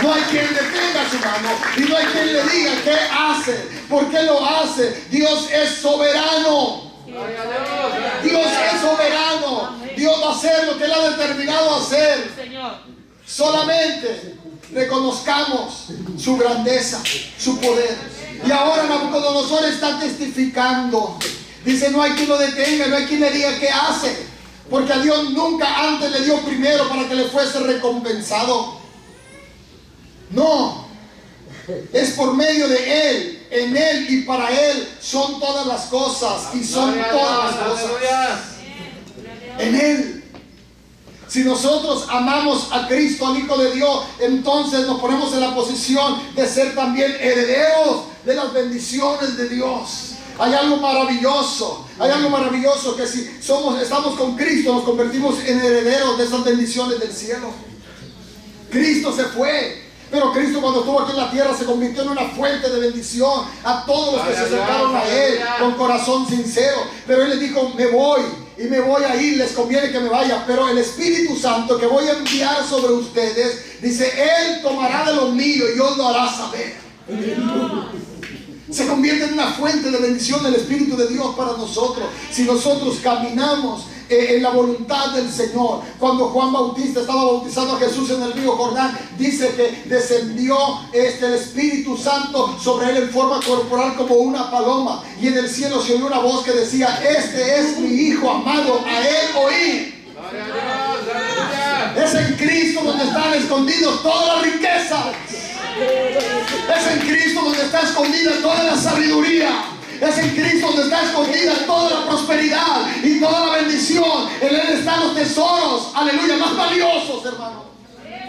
No hay quien detenga su mano y no hay quien le diga qué hace, por qué lo hace. Dios es soberano. Dios es soberano. Dios va a hacer lo que Él ha determinado hacer. Solamente reconozcamos su grandeza, su poder. Y ahora Nabucodonosor está testificando. Dice, no hay quien lo detenga, no hay quien le diga qué hace. Porque a Dios nunca antes le dio primero para que le fuese recompensado. No, es por medio de Él, en Él y para Él son todas las cosas y son todas las cosas. En Él. Si nosotros amamos a Cristo, al Hijo de Dios, entonces nos ponemos en la posición de ser también herederos de las bendiciones de Dios. Hay algo maravilloso que si estamos con Cristo, nos convertimos en herederos de esas bendiciones del cielo. Cristo se fue. Pero Cristo, cuando estuvo aquí en la tierra, se convirtió en una fuente de bendición a todos los que se acercaron a Él con corazón sincero. Pero Él les dijo, me voy a ir, les conviene que me vaya. Pero el Espíritu Santo que voy a enviar sobre ustedes, dice, Él tomará de lo mío y os lo hará saber. Se convierte en una fuente de bendición del Espíritu de Dios para nosotros. Si nosotros caminamos en la voluntad del Señor. Cuando Juan Bautista estaba bautizando a Jesús en el río Jordán, dice que descendió el Espíritu Santo sobre él en forma corporal como una paloma, y en el cielo se oyó una voz que decía: este es mi Hijo amado, a él oí. Gloria a Dios, aleluya. Es en Cristo donde están escondidos todas las riquezas. Es en Cristo donde está escondida toda la sabiduría. Es en Cristo donde está escondida toda la prosperidad y toda la bendición. En Él están los tesoros, aleluya, más valiosos, hermano.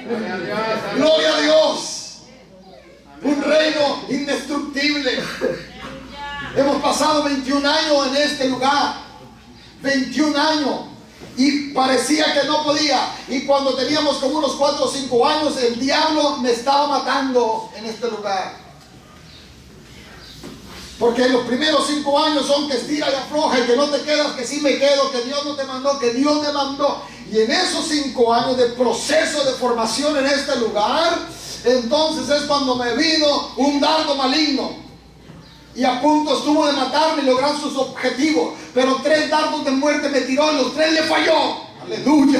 Gloria a Dios, aleluya. Gloria a Dios. Un reino indestructible. Hemos pasado 21 años en este lugar. 21 años. Y parecía que no podía. Y cuando teníamos como unos 4 o 5 años, el diablo me estaba matando en este lugar. Porque los primeros 5 años son que estira y afloja, y que no te quedas, que sí me quedo, que Dios no te mandó, que Dios me mandó. Y en esos 5 años de proceso de formación en este lugar, entonces es cuando me vino un dardo maligno. Y a punto estuvo de matarme y lograr sus objetivos. Pero 3 dardos de muerte me tiró y los 3 le falló. Aleluya.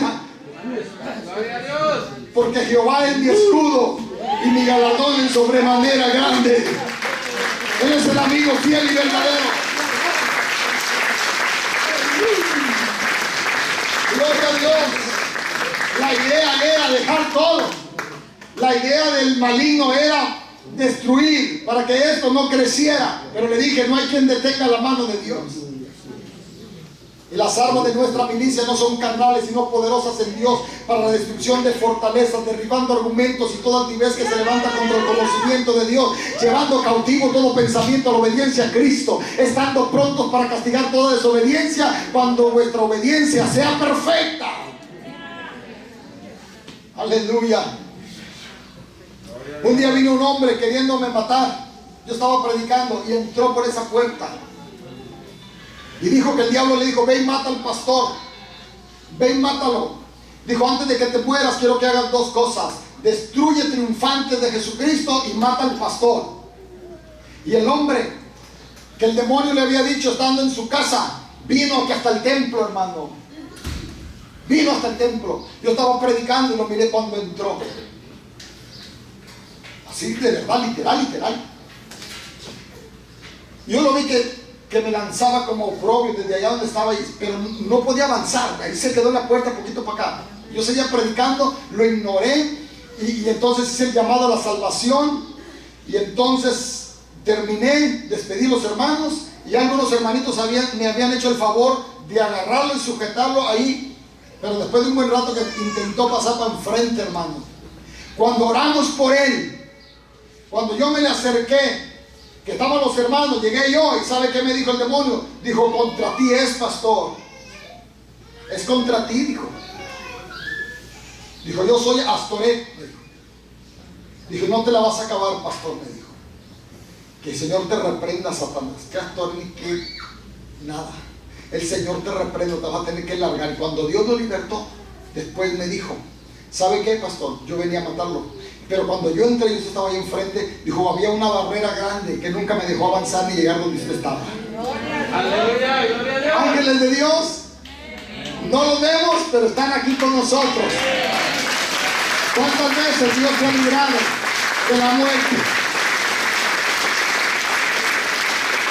Gloria a Dios. Porque Jehová es mi escudo y mi galardón en sobremanera grande. Él es el amigo fiel y verdadero. Gloria a Dios. La idea era dejar todo. La idea del maligno era destruir para que esto no creciera. Pero le dije: no hay quien detenga la mano de Dios. Y las armas de nuestra milicia no son carnales, sino poderosas en Dios para la destrucción de fortalezas, derribando argumentos y toda altivez que se levanta contra el conocimiento de Dios, llevando cautivo todo pensamiento a la obediencia a Cristo, estando prontos para castigar toda desobediencia cuando vuestra obediencia sea perfecta. Aleluya. Un día vino un hombre queriéndome matar. Yo estaba predicando y entró por esa puerta. Y dijo que el diablo le dijo: ve y mata al pastor. Ve y mátalo. Dijo: antes de que te mueras quiero que hagas 2 cosas. Destruye triunfantes de Jesucristo y mata al pastor. Y el hombre que el demonio le había dicho estando en su casa, vino aquí hasta el templo, hermano. Vino hasta el templo. Yo estaba predicando y lo miré cuando entró. Así de verdad, literal. Yo lo vi que me lanzaba como oprobio desde allá donde estaba, pero no podía avanzar. Ahí se quedó en la puerta, poquito para acá. Yo seguía predicando, lo ignoré, y entonces hice el llamado a la salvación. Y entonces terminé, despedí a los hermanos, y algunos hermanitos me habían hecho el favor de agarrarlo y sujetarlo ahí. Pero después de un buen rato que intentó pasar para enfrente, hermano. Cuando oramos por él, cuando yo me le acerqué, que estaban los hermanos, llegué yo, y ¿sabe qué me dijo el demonio? Dijo: contra ti es, pastor. Es contra ti, dijo. Dijo: yo soy Astoret. Dijo: no te la vas a acabar, pastor, me dijo. Que el Señor te reprenda, Satanás. Que Astoret ni que nada. El Señor te reprenda, te va a tener que largar. Y cuando Dios lo libertó, después me dijo: ¿sabe qué, pastor? Yo venía a matarlo. Pero cuando yo entré y usted estaba ahí enfrente, dijo: había una barrera grande que nunca me dejó avanzar ni llegar donde usted estaba. Aleluya, gloria a Dios. Ángeles de Dios, no los vemos, pero están aquí con nosotros. ¿Cuántas veces Dios te ha librado de la muerte?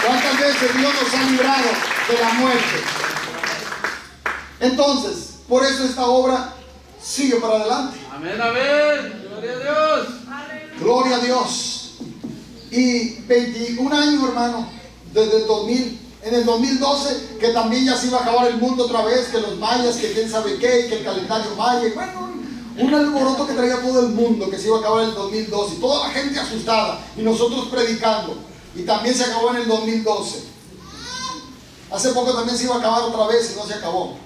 ¿Cuántas veces Dios nos ha librado de la muerte? Entonces, por eso esta obra sigue para adelante. Amén, amén. Gloria a Dios. Gloria a Dios. Y 21 años, hermano, desde el 2000. En el 2012, que también ya se iba a acabar el mundo otra vez, que los mayas, que quién sabe qué, que el calendario maya, y bueno, un alboroto que traía todo el mundo, que se iba a acabar en el 2012, y toda la gente asustada, y nosotros predicando, y también se acabó en el 2012. Hace poco también se iba a acabar otra vez y no se acabó.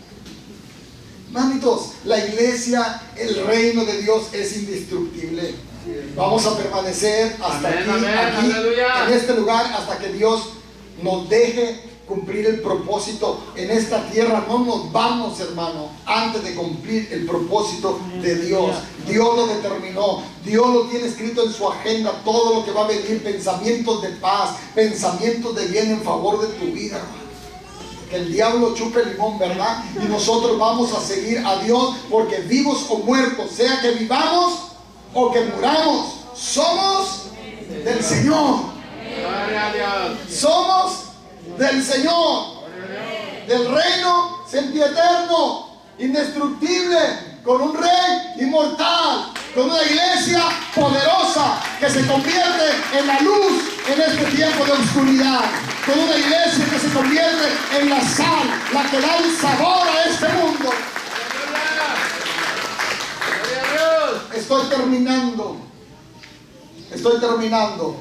Manitos, la iglesia, el reino de Dios es indestructible. Vamos a permanecer hasta aquí, en este lugar, hasta que Dios nos deje cumplir el propósito en esta tierra. No nos vamos, hermano, antes de cumplir el propósito de Dios. Dios lo determinó, Dios lo tiene escrito en su agenda, todo lo que va a venir, pensamientos de paz, pensamientos de bien en favor de tu vida, hermano. que el diablo chupe el limón, ¿verdad? Y nosotros vamos a seguir a Dios, porque vivos o muertos, sea que vivamos o que muramos, somos del Señor. Gloria a Dios. Somos del Señor, del reino sempieterno, indestructible, con un rey inmortal, con una iglesia poderosa que se convierte en la luz en este tiempo de oscuridad, con una iglesia que se convierte en la sal, la que da el sabor a este mundo. Gloria a Dios. Estoy terminando.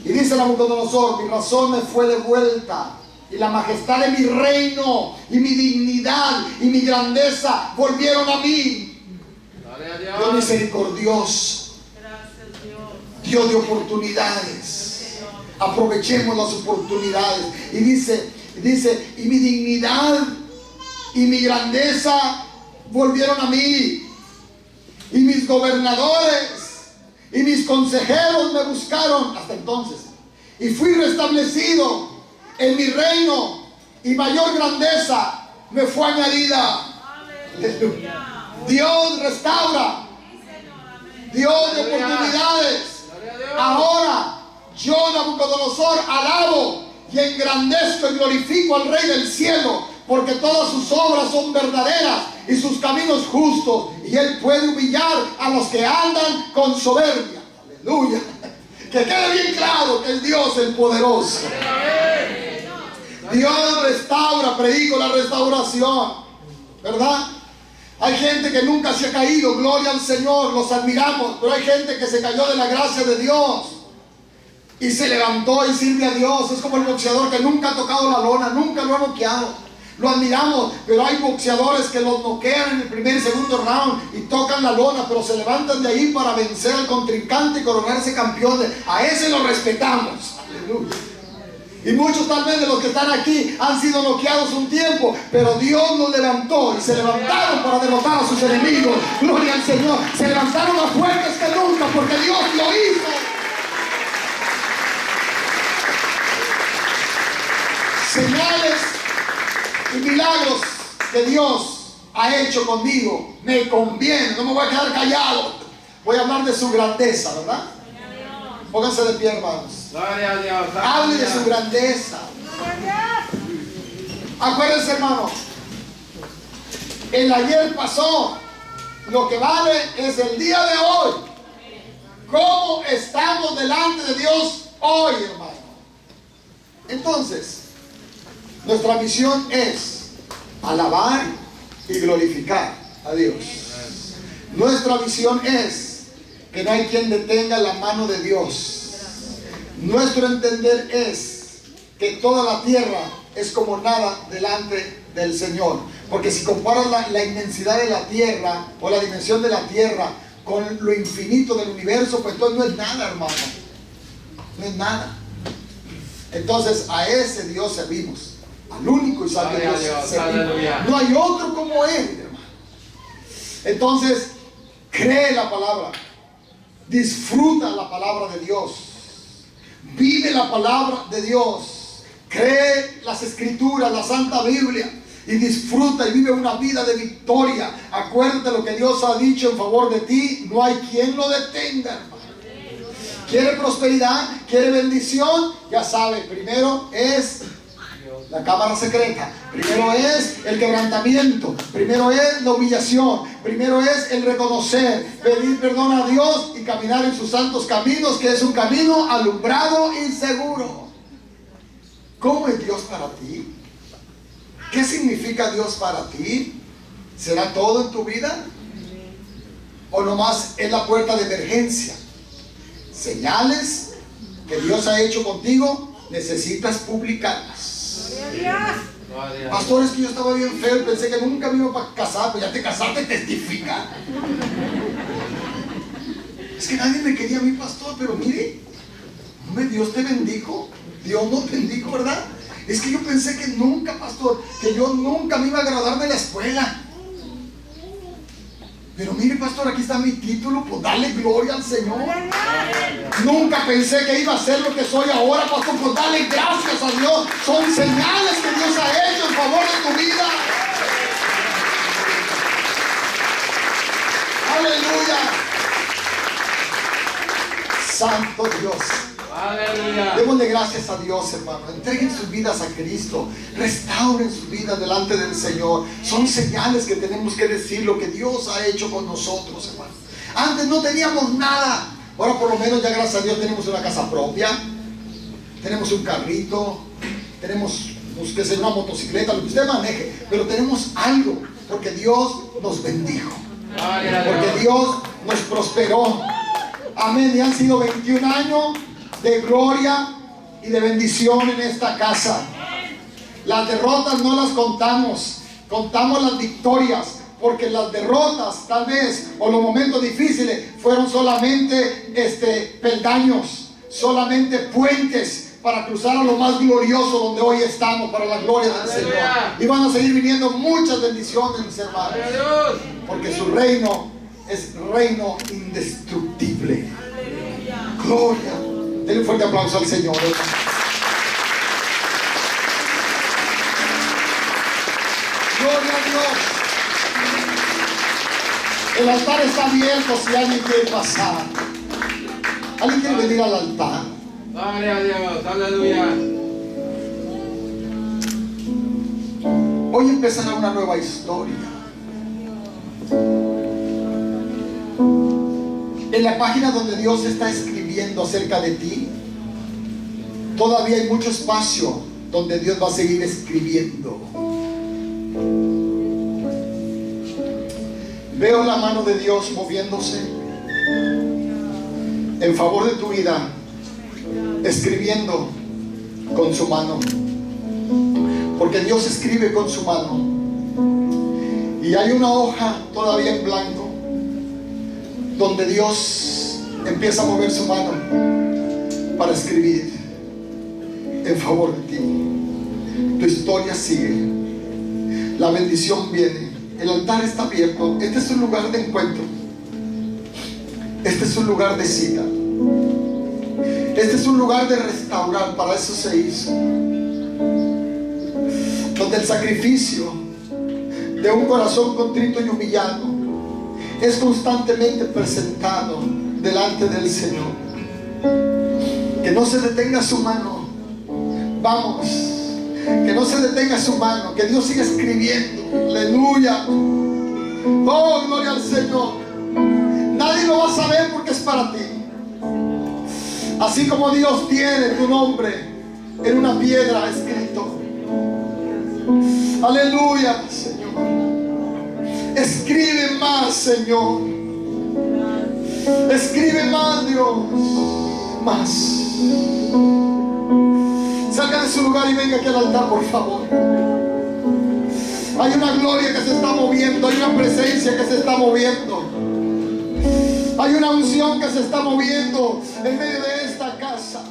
Y dice Nabucodonosor: mi razón me fue devuelta, y la majestad de mi reino, y mi dignidad, y mi grandeza volvieron a mí. Gloria a Dios Dios. misericordioso, Gracias, Dios. Dios de oportunidades. Aprovechemos las oportunidades. Y dice, y mi dignidad y mi grandeza volvieron a mí. Y mis gobernadores y mis consejeros me buscaron hasta entonces. Y fui restablecido en mi reino, y mayor grandeza me fue añadida. Aleluya. Dios restaura. Dios de oportunidades. Gloria a Dios. Ahora yo, Nabucodonosor, alabo y engrandezco y glorifico al Rey del cielo, porque todas sus obras son verdaderas y sus caminos justos, y él puede humillar a los que andan con soberbia. Aleluya. Que quede bien claro que es Dios el poderoso. Dios restaura. Predico la restauración, ¿verdad? Hay gente que nunca se ha caído, gloria al Señor, los admiramos. Pero hay gente que se cayó de la gracia de Dios y se levantó y sirve a Dios. Es como el boxeador que nunca ha tocado la lona, nunca lo ha noqueado. Lo admiramos, pero hay boxeadores que los noquean en el primer y segundo round y tocan la lona, pero se levantan de ahí para vencer al contrincante y coronarse campeones. A ese lo respetamos. Aleluya. Y muchos tal vez de los que están aquí han sido noqueados un tiempo, pero Dios los levantó y se levantaron para derrotar a sus enemigos. Gloria al Señor. Se levantaron más fuertes que nunca porque Dios lo hizo. Señales y milagros que Dios ha hecho conmigo me conviene. No me voy a quedar callado. Voy a hablar de su grandeza, ¿verdad? Pónganse de pie, hermanos. Gloria a Dios. Hable de su grandeza. Acuérdense, hermano, el ayer pasó. Lo que vale es el día de hoy. ¿Cómo estamos delante de Dios hoy, hermano? Entonces, nuestra misión es alabar y glorificar a Dios. Nuestra visión es que no hay quien detenga la mano de Dios. Nuestro entender es que toda la tierra es como nada delante del Señor. Porque si comparas la inmensidad de la tierra o la dimensión de la tierra con lo infinito del universo, pues entonces no es nada, hermano. No es nada. Entonces a ese Dios servimos, al único y sabio Gloria a Dios Dios, servimos. aleluya. No hay otro como Él, hermano. Entonces, cree la palabra, disfruta la palabra de Dios, vive la palabra de Dios, cree las escrituras, la Santa Biblia, y disfruta y vive una vida de victoria. Acuérdate lo que Dios ha dicho en favor de ti, no hay quien lo detenga, hermano. ¿Quiere prosperidad? ¿Quiere bendición? Ya sabe, primero es la cámara secreta, primero es el quebrantamiento, primero es la humillación, primero es el reconocer, pedir perdón a Dios y caminar en sus santos caminos, que es un camino alumbrado y seguro. ¿Cómo es Dios para ti? ¿Qué significa Dios para ti? ¿Será todo en tu vida? ¿O nomás es la puerta de emergencia? Señales que Dios ha hecho contigo, necesitas publicarlas. Gloria a Dios. Pastor, es que yo estaba bien feo, pensé que nunca me iba a casar, pues ya te casaste, testifica. Es que nadie me quería a mí, pastor, pero mire, hombre, Dios te bendijo, Dios nos bendijo, ¿verdad? Es que yo pensé que nunca, pastor, que yo nunca me iba a graduar de la escuela. Pero mire, pastor, aquí está mi título, pues dale gloria al Señor. Nunca pensé que iba a ser lo que soy ahora, pastor, pues dale gracias a Dios. Son señales que Dios ha hecho en favor de tu vida. Aleluya. Santo Dios. Aleluya. Démosle gracias a Dios, hermano. Entreguen sus vidas a Cristo. Restauren sus vidas delante del Señor. Son señales que tenemos que decir lo que Dios ha hecho con nosotros, hermano. Antes no teníamos nada. Ahora por lo menos ya gracias a Dios tenemos una casa propia. Tenemos un carrito. Tenemos, que sea una motocicleta, lo que usted maneje. Pero tenemos algo porque Dios nos bendijo. Porque Dios nos prosperó. Amén. Y han sido 21 años de gloria y de bendición en esta casa. Las derrotas no las contamos, contamos las victorias, porque las derrotas tal vez o los momentos difíciles fueron solamente peldaños, solamente puentes para cruzar a lo más glorioso donde hoy estamos, para la gloria del Señor. Y van a seguir viniendo muchas bendiciones, mis hermanos, porque su reino es reino indestructible. Gloria. Denle un fuerte aplauso al Señor. Gloria a Dios. El altar está abierto si alguien quiere pasar. ¿Alguien quiere venir al altar? Gloria a Dios. Aleluya. Hoy empezará una nueva historia. En la página donde Dios está escribiendo acerca de ti, todavía hay mucho espacio donde Dios va a seguir escribiendo. Veo la mano de Dios moviéndose en favor de tu vida, escribiendo con su mano, porque Dios escribe con su mano. Y hay una hoja todavía en blanco donde Dios empieza a mover su mano para escribir en favor de ti. Tu historia sigue, la bendición viene, el altar está abierto. Este es un lugar de encuentro, este es un lugar de cita, este es un lugar de restaurar. Para eso se hizo, donde el sacrificio de un corazón contrito y humillado es constantemente presentado delante del Señor. Que no se detenga su mano. Vamos, que no se detenga su mano, que Dios siga escribiendo. Aleluya. Oh, gloria al Señor. Nadie lo va a saber porque es para ti. Así como Dios tiene tu nombre en una piedra escrito. Aleluya, Señor. Escribe más, Señor. Escribe más, Dios. Más. Salga de su lugar y venga aquí al altar, por favor. Hay una gloria que se está moviendo. Hay una presencia que se está moviendo. Hay una unción que se está moviendo en medio de esta casa.